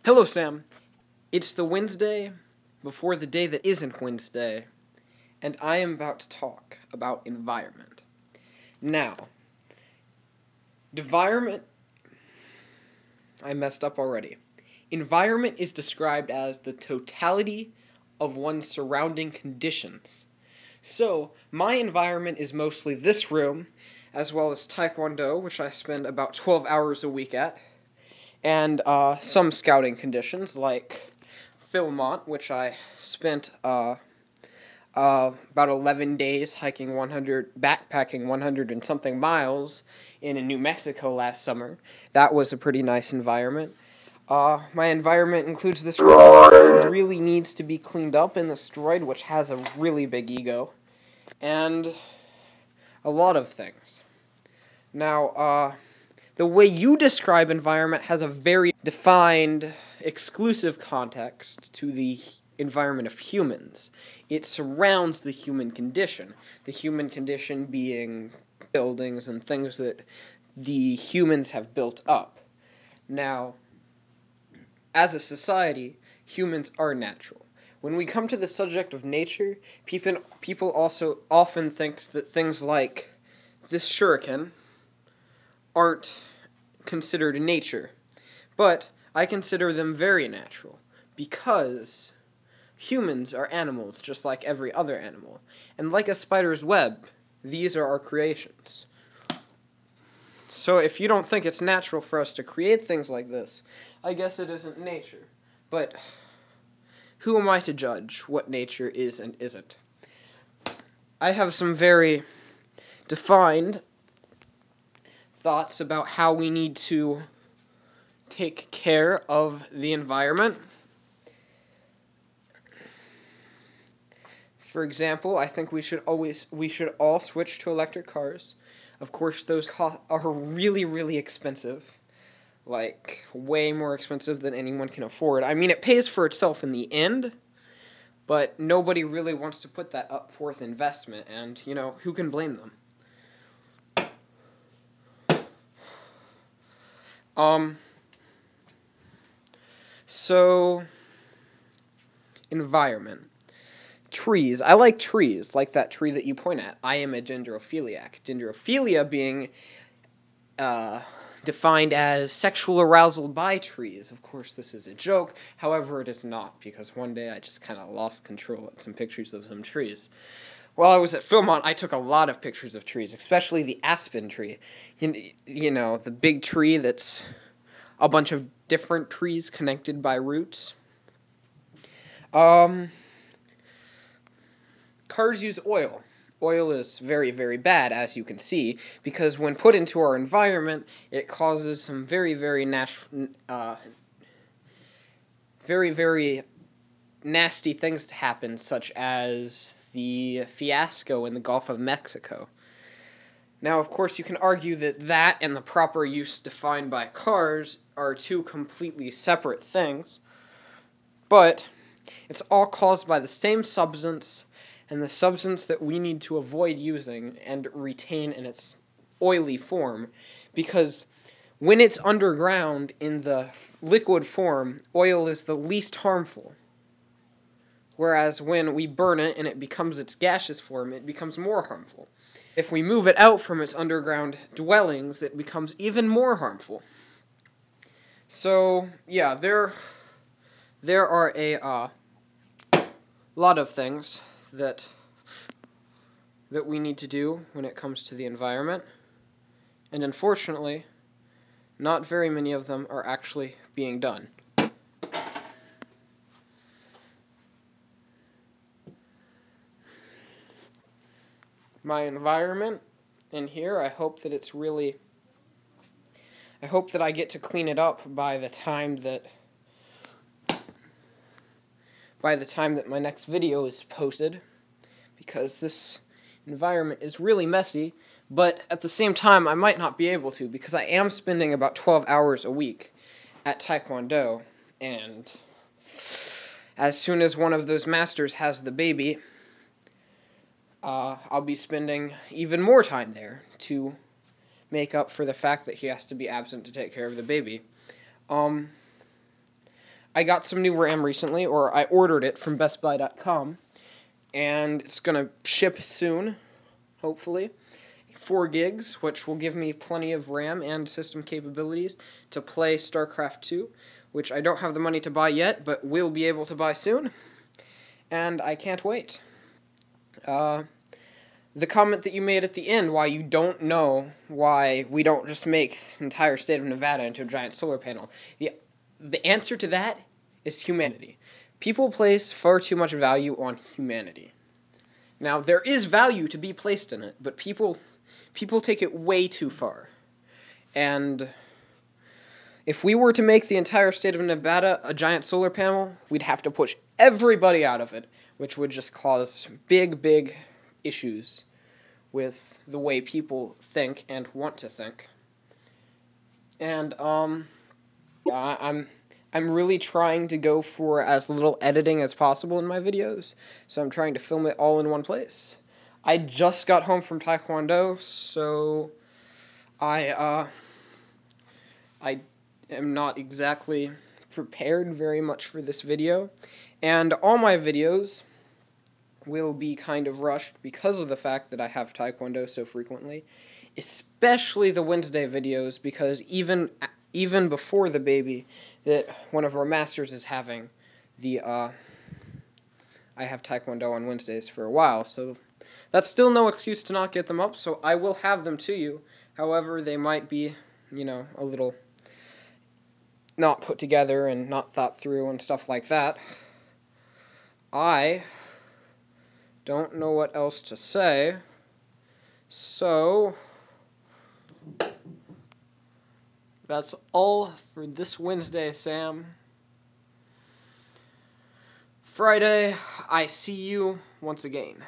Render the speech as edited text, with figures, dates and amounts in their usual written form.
Hello, Sam. It's the Wednesday before the day that isn't Wednesday, and I am about to talk about environment. Now, environment, I messed up already. Environment is described as the totality of one's surrounding conditions. So, my environment is mostly this room, as well as Taekwondo, which I spend about 12 hours a week at, and some scouting conditions like Philmont, which I spent about 11 days backpacking 100 and something miles in New Mexico last summer. That was a pretty nice environment. My environment includes this room, which really needs to be cleaned up, and this droid, which has a really big ego, and a lot of things. Now, the way you describe environment has a very defined, exclusive context to the environment of humans. It surrounds the human condition. The human condition being buildings and things that the humans have built up. Now, as a society, humans are natural. When we come to the subject of nature, people also often think that things like this shuriken aren't considered nature, but I consider them very natural because humans are animals just like every other animal, and like a spider's web, these are our creations. So if you don't think it's natural for us to create things like this, I guess it isn't nature. But who am I to judge what nature is and isn't? I have some very defined thoughts about how we need to take care of the environment. For example, I think we should all switch to electric cars. Of course, those are really, really expensive. Like, way more expensive than anyone can afford. I mean, it pays for itself in the end, but nobody really wants to put that up forth investment, and, who can blame them? Um, so, environment. Trees. I like trees, like that tree that you point at. I am a dendrophiliac. Dendrophilia being defined as sexual arousal by trees. Of course, this is a joke. However, it is not, because one day I just kind of lost control at some pictures of some trees. While I was at Philmont, I took a lot of pictures of trees, especially the aspen tree. The big tree that's a bunch of different trees connected by roots. Cars use oil. Oil is very, very bad, as you can see, because when put into our environment, it causes some very, very very, very nasty things to happen, such as the fiasco in the Gulf of Mexico. Now, of course, you can argue that and the proper use defined by cars are two completely separate things, but it's all caused by the same substance, and the substance that we need to avoid using and retain in its oily form, because when it's underground in the liquid form, oil is the least harmful. Whereas when we burn it and it becomes its gaseous form, it becomes more harmful. If we move it out from its underground dwellings, it becomes even more harmful. So, yeah, there are a lot of things that we need to do when it comes to the environment, and unfortunately, not very many of them are actually being done. My environment in here, I hope that I get to clean it up by the time that my next video is posted, because this environment is really messy, but at the same time, I might not be able to, because I am spending about 12 hours a week at Taekwondo, and as soon as one of those masters has the baby, I'll be spending even more time there to make up for the fact that he has to be absent to take care of the baby. I got some new RAM recently, or I ordered it from BestBuy.com, and it's gonna ship soon, hopefully. 4 gigs, which will give me plenty of RAM and system capabilities to play StarCraft 2, which I don't have the money to buy yet, but will be able to buy soon, and I can't wait. The comment that you made at the end, why you don't know why we don't just make the entire state of Nevada into a giant solar panel, the answer to that is humanity. People place far too much value on humanity. Now, there is value to be placed in it, but people take it way too far. And if we were to make the entire state of Nevada a giant solar panel, we'd have to push everybody out of it, which would just cause big, big issues with the way people think and want to think. And I'm really trying to go for as little editing as possible in my videos, so I'm trying to film it all in one place. I just got home from Taekwondo, so I am not exactly prepared very much for this video, and all my videos will be kind of rushed because of the fact that I have Taekwondo so frequently, especially the Wednesday videos, because even before the baby that one of our masters is having, I have Taekwondo on Wednesdays for a while, so that's still no excuse to not get them up, so I will have them to you. However, they might be, a little not put together and not thought through and stuff like that. I don't know what else to say, so that's all for this Wednesday, Sam. Friday, I see you once again.